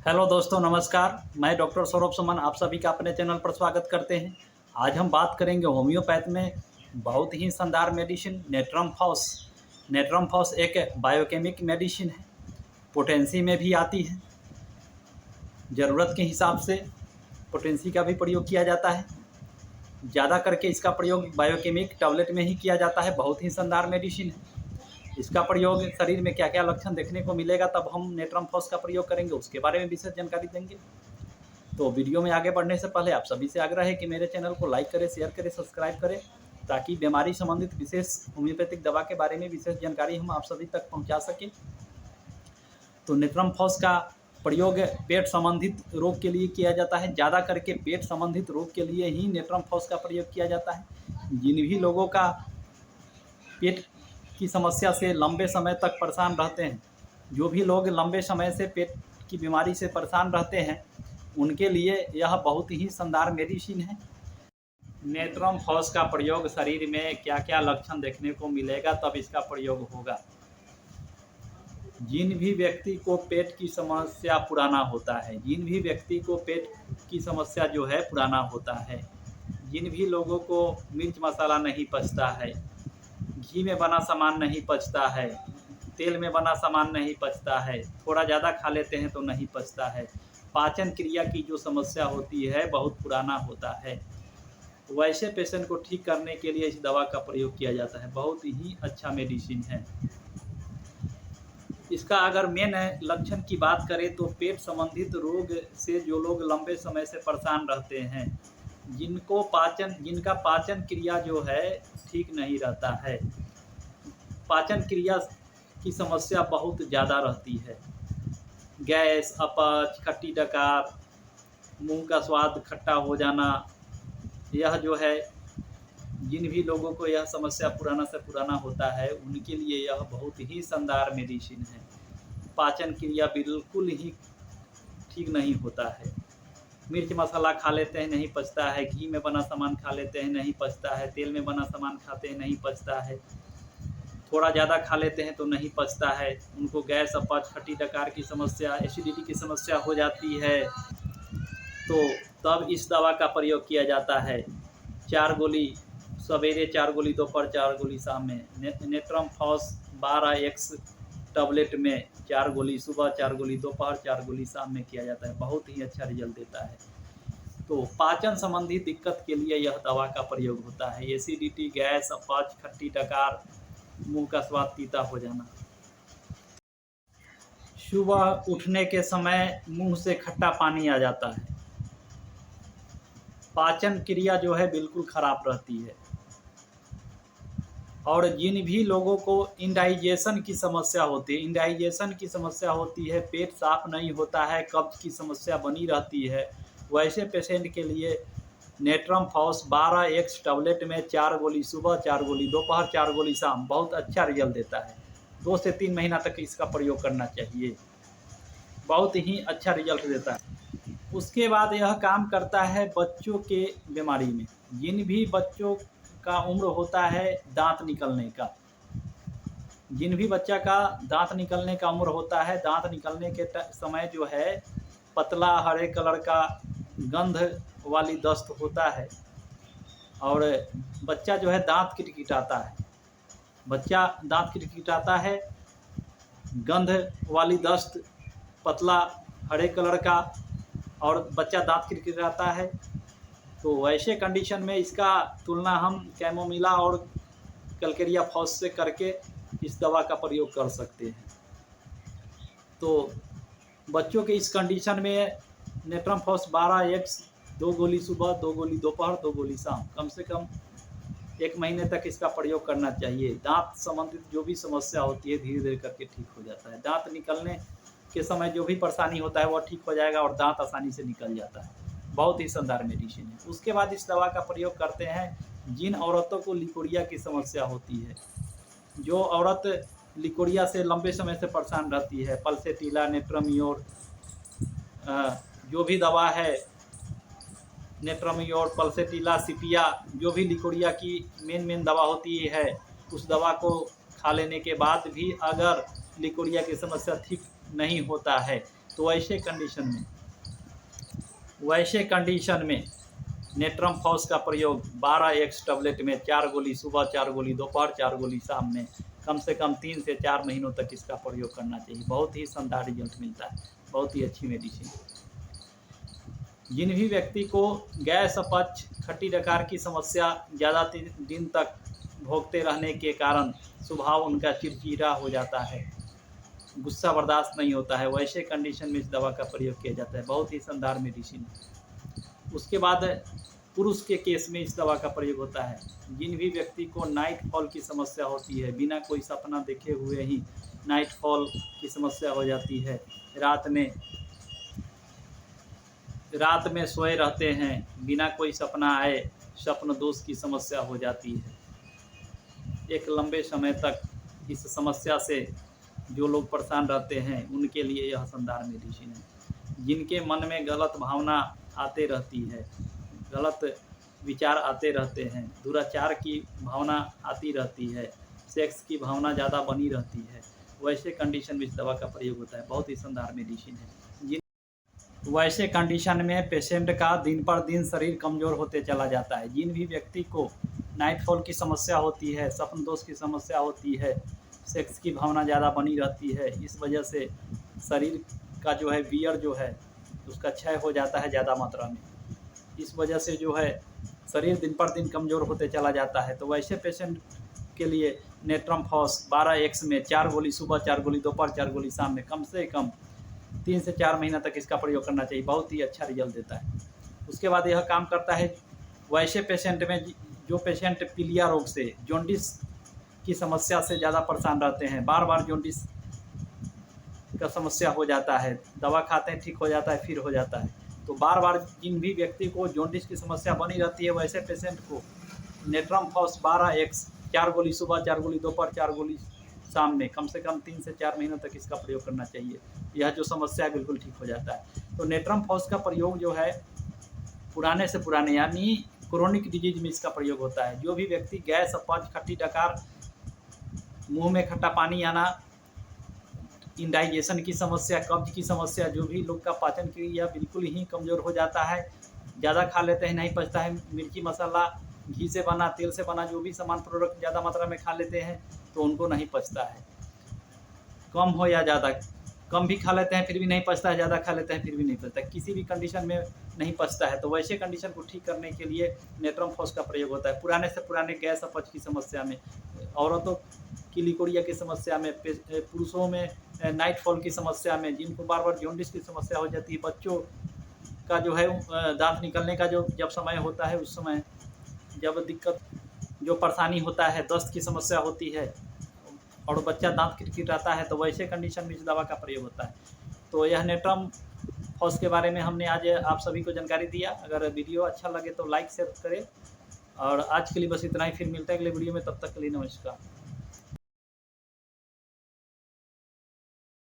Hello दोस्तों, नमस्कार। मैं डॉक्टर सौरभ सुमन आप सभी का अपने चैनल पर स्वागत करते हैं। आज हम बात करेंगे होम्योपैथ में बहुत ही शानदार medicine natrum phos. Natrum phos एक बायोकेमिक मेडिसिन है, पोटेंसी में भी आती है। ज़रूरत के हिसाब से पोटेंसी का भी प्रयोग किया जाता है। ज़्यादा करके इसका प्रयोग बायोकेमिक टैबलेट में ही किया जाता है। बहुत ही शानदार मेडिसिन है। इसका प्रयोग शरीर में क्या क्या लक्षण देखने को मिलेगा, तब हम नेट्रम फॉस का प्रयोग करेंगे, उसके बारे में विशेष जानकारी देंगे। तो वीडियो में आगे बढ़ने से पहले आप सभी से आग्रह है कि मेरे चैनल को लाइक करें, शेयर करें, सब्सक्राइब करें, ताकि बीमारी संबंधित विशेष होम्योपैथिक दवा के बारे में विशेष जानकारी हम आप सभी तक पहुंचा सकें। तो नेट्रम फॉस का प्रयोग पेट संबंधित रोग के लिए किया जाता है। ज़्यादा करके पेट संबंधित रोग के लिए ही नेट्रम फॉस का प्रयोग किया जाता है। जिन भी लोगों का पेट की समस्या से लंबे समय तक परेशान रहते हैं, जो भी लोग लंबे समय से पेट की बीमारी से परेशान रहते हैं, उनके लिए यह बहुत ही शानदार मेडिसिन है। नेट्रम फॉस का प्रयोग शरीर में क्या क्या लक्षण देखने को मिलेगा, तब इसका प्रयोग होगा। जिन भी व्यक्ति को पेट की समस्या पुराना होता है, जिन भी व्यक्ति को पेट की समस्या जो है पुराना होता है, जिन भी लोगों को मिर्च मसाला नहीं पचता है, घी में बना सामान नहीं पचता है, तेल में बना सामान नहीं पचता है, थोड़ा ज़्यादा खा लेते हैं तो नहीं पचता है, पाचन क्रिया की जो समस्या होती है बहुत पुराना होता है, वैसे पेशेंट को ठीक करने के लिए इस दवा का प्रयोग किया जाता है। बहुत ही अच्छा मेडिसिन है। इसका अगर मेन लक्षण की बात करें तो पेट संबंधित रोग से जो लोग लंबे समय से परेशान रहते हैं, जिनका पाचन क्रिया जो है ठीक नहीं रहता है, पाचन क्रिया की समस्या बहुत ज़्यादा रहती है, गैस, अपच, खट्टी डकार, मुंह का स्वाद खट्टा हो जाना, यह जो है जिन भी लोगों को यह समस्या पुराना से पुराना होता है, उनके लिए यह बहुत ही शानदार मेडिसिन है। पाचन क्रिया बिल्कुल ही ठीक नहीं होता है, मिर्च मसाला खा लेते हैं नहीं पचता है, घी में बना सामान खा लेते हैं नहीं पचता है, तेल में बना सामान खाते हैं नहीं पचता है, थोड़ा ज़्यादा खा लेते हैं तो नहीं पचता है, उनको गैस, अपच, खट्टी डकार की समस्या, एसिडिटी की समस्या हो जाती है, तो तब इस दवा का प्रयोग किया जाता है। 4 गोली सवेरे, 4 गोली दोपहर, 4 गोली शाम में। नेट्रम फॉस 12x टैबलेट में 4 गोली सुबह, 4 गोली दोपहर, 4 गोली शाम में किया जाता है। बहुत ही अच्छा रिजल्ट देता है। तो पाचन संबंधी दिक्कत के लिए यह दवा का प्रयोग होता है। एसिडिटी, गैस, अपच, खट्टी डकार, मुंह का स्वाद तीता हो जाना, सुबह उठने के समय मुंह से खट्टा पानी आ जाता है, पाचन क्रिया जो है बिल्कुल खराब रहती है, और जिन भी लोगों को इंडाइजेशन की समस्या होती है, इंडाइजेशन की समस्या होती है, पेट साफ नहीं होता है, कब्ज की समस्या बनी रहती है, वैसे पेशेंट के लिए नेट्रम फॉस 12x टैबलेट में 4 गोली सुबह, 4 गोली दोपहर, 4 गोली शाम बहुत अच्छा रिजल्ट देता है। 2 से 3 महीना तक इसका प्रयोग करना चाहिए, बहुत ही अच्छा रिजल्ट देता है। उसके बाद यह काम करता है बच्चों के बीमारी में। जिन भी बच्चों का उम्र होता है दांत निकलने का, जिन भी बच्चा का दांत निकलने का उम्र होता है, दांत निकलने के समय जो है पतला हरे कलर का गंध वाली दस्त होता है, और बच्चा जो है दांत किटकिटाता है, बच्चा दांत किटकिटाता है, गंध वाली दस्त, पतला हरे कलर का, और बच्चा दांत किटकिटाता है, तो वैसे कंडीशन में इसका तुलना हम कैमोमिला और कैलकेरिया फॉस से करके इस दवा का प्रयोग कर सकते हैं। तो बच्चों के इस कंडीशन में नेट्रम फॉस 12x 2 गोली सुबह, 2 गोली दोपहर, 2 गोली शाम, कम से कम 1 महीने तक इसका प्रयोग करना चाहिए। दांत संबंधित जो भी समस्या होती है धीरे धीरे करके ठीक हो जाता है। दांत निकलने के समय जो भी परेशानी होता है वह ठीक हो जाएगा और दांत आसानी से निकल जाता है। बहुत ही शानदार मेडिसिन है। उसके बाद इस दवा का प्रयोग करते हैं जिन औरतों को लिकोरिया की समस्या होती है, जो औरत लिकोरिया से लंबे समय से परेशान रहती है, पल्सेटिला, नेट्रमियोर, जो भी दवा है, नेट्रमियोर, पल्सेटिला, सिपिया, जो भी लिकोरिया की मेन दवा होती है, उस दवा को खा लेने के बाद भी अगर लिकोरिया की समस्या ठीक नहीं होता है, तो वैसे कंडीशन में नेट्रम फॉस का प्रयोग 12x टैबलेट में 4 गोली सुबह, 4 गोली दोपहर, 4 गोली शाम में कम से कम 3 से 4 महीनों तक इसका प्रयोग करना चाहिए। बहुत ही शानदार रिजल्ट मिलता है, बहुत ही अच्छी मेडिसिन। जिन भी व्यक्ति को गैस, अपच, खट्टी डकार की समस्या ज़्यादा दिन तक भोगते रहने के कारण स्वभाव उनका चिड़चिड़ा हो जाता है, गुस्सा बर्दाश्त नहीं होता है, वैसे कंडीशन में इस दवा का प्रयोग किया जाता है। बहुत ही शानदार मेडिसिन है। उसके बाद पुरुष के केस में इस दवा का प्रयोग होता है। जिन भी व्यक्ति को नाइट फॉल की समस्या होती है, बिना कोई सपना देखे हुए ही नाइट फॉल की समस्या हो जाती है, रात में सोए रहते हैं, बिना कोई सपना आए स्वप्न दोष की समस्या हो जाती है। एक लंबे समय तक इस समस्या से जो लोग परेशान रहते हैं उनके लिए यह शानदार मेडिसिन है। जिनके मन में गलत भावना आते रहती है, गलत विचार आते रहते हैं, दुराचार की भावना आती रहती है, सेक्स की भावना ज़्यादा बनी रहती है, वैसे कंडीशन में इस दवा का प्रयोग होता है। बहुत ही शानदार मेडिसिन है। वैसे कंडीशन में पेशेंट का दिन पर दिन शरीर कमज़ोर होते चला जाता है। जिन भी व्यक्ति को नाइट फॉल की समस्या होती है, स्वप्न दोष की समस्या होती है, सेक्स की भावना ज़्यादा बनी रहती है, इस वजह से शरीर का जो है वियर जो है उसका क्षय हो जाता है ज़्यादा मात्रा में। इस वजह से जो है शरीर दिन पर दिन कमज़ोर होते चला जाता है। तो वैसे पेशेंट के लिए नेट्रम फॉस 12x में 4 गोली सुबह, 4 गोली दोपहर, 4 गोली शाम में कम से कम 3 से 4 महीना तक इसका प्रयोग करना चाहिए। बहुत ही अच्छा रिजल्ट देता है। उसके बाद यह काम करता है वैसे पेशेंट में जो पेशेंट पीलिया रोग से, जॉन्डिस की समस्या से ज़्यादा परेशान रहते हैं, बार बार जॉन्डिस का समस्या हो जाता है, दवा खाते हैं ठीक हो जाता है, फिर हो जाता है। तो बार बार जिन भी व्यक्ति को जॉन्डिस की समस्या बनी रहती है, वैसे पेशेंट को नेट्रम फॉस 12x 4 गोली सुबह, 4 गोली दोपहर, 4 गोली शाम में कम से कम 3 से 4 महीनों तक इसका प्रयोग करना चाहिए। यह जो समस्या है बिल्कुल ठीक हो जाता है। तो नेट्रम फॉस का प्रयोग जो है पुराने से पुराने यानी क्रोनिक डिजीज में इसका प्रयोग होता है। जो भी व्यक्ति गैस, अपच, खट्टी डकार, मुंह में खट्टा पानी आना, इंडाइजेशन की समस्या, कब्ज की समस्या, जो भी लोग का पाचन क्रिया बिल्कुल ही कमज़ोर हो जाता है, ज़्यादा खा लेते हैं नहीं पचता है, मिर्ची मसाला, घी से बना, तेल से बना जो भी सामान प्रोडक्ट ज़्यादा मात्रा में खा लेते हैं तो उनको नहीं पचता है। कम हो या ज़्यादा, कम भी खा लेते हैं फिर भी नहीं पचता है, ज़्यादा खा लेते हैं फिर भी नहीं पचता, किसी भी कंडीशन में नहीं पचता है। तो वैसे कंडीशन को ठीक करने के लिए नेट्रम फॉस का प्रयोग होता है। पुराने से पुराने गैस, अपच की समस्या में, औरतों की लिकोरिया की समस्या में, पुरुषों में नाइट फॉल की समस्या में, जिनको बार बार जॉन्डिस की समस्या हो जाती है, बच्चों का जो है दांत निकलने का जो जब समय होता है, उस समय जब दिक्कत जो परेशानी होता है, दस्त की समस्या होती है और बच्चा दांत किटकिटाता है, तो वैसे कंडीशन में इस दवा का प्रयोग होता है। तो यह नेट्रम फॉस के बारे में हमने आज आप सभी को जानकारी दिया। अगर वीडियो अच्छा लगे तो लाइक शेयर करें और आज के लिए बस इतना ही। फिर मिलता है अगले वीडियो में, तब तक के लिए नमस्कार।